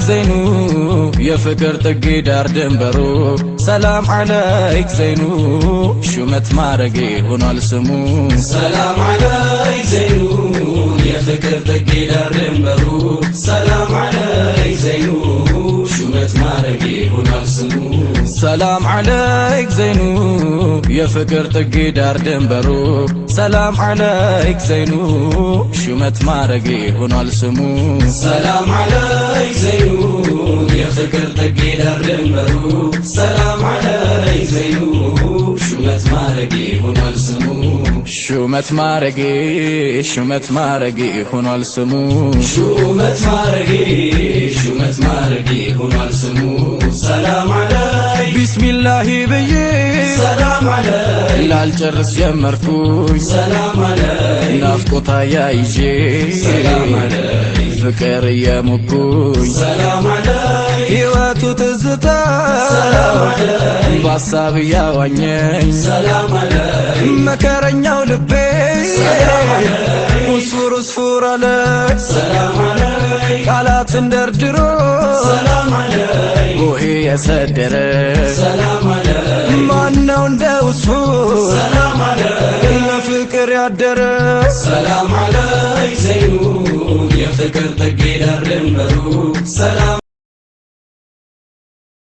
ዘይኑ የፍቅር ጥግ ዳር ድንበሩ ሰላም አለይክ ዘይኑ ሹመት ማረጌ ሆኗል ስሙ ሰላም አለይክ ዘይኑ የፍቅር ጥግ ዳር ድንበሩ ሰላም አለይክ ዘይኑ ሹመት ማረጌ ሆኗል ስሙ ሰላም አለይክ ዘይኑ የፍቅር ጥግ ዳር ድንበሩ ሰላም አለይክ ዘይኑ ሹመት ማረጌ ሆኗል ስሙ ሰላም አለይክ ዘይኑ የፍቅር ጥግ ዳር ድንበሩ ሰላም አለይክ ዘይኑ ሹመት ማረጌ ሆኗል ስሙ ሹመት ማረጌ ሆኗል ስሙ ሹመት ማረጌ ሆኗል ስሙ ሰላም አለይክ ቢስሚላሂ ብዬ ሰላም አለይክ ላልጨርስ ጀመርኩኝ ሰላም አለይክ ናፍቆታ ያይዤ ሰላም አለይክ ፍቅር የሞኩኝ ሰላም አለይክ ሕይወቱ ትዝታ ሰላም አለይክ በሀሳብ ያዋኘኝ ሰላም አለይክ መከረኛው ልቤ ሰላም አለይክ ውስፉር አለ ሰላም አለይክ ቃላትን ደርድሮ ሰላም አለይክ ጎሄ የሰደረ ሰላም አለይክ ማነው እንደ ውስፉር ሰላም አለይክ ለፍቅር ያደረ ሰላም አለይክ ዘይኑ የፍቅር ጥግ ዳር ድንበሩ ሰላም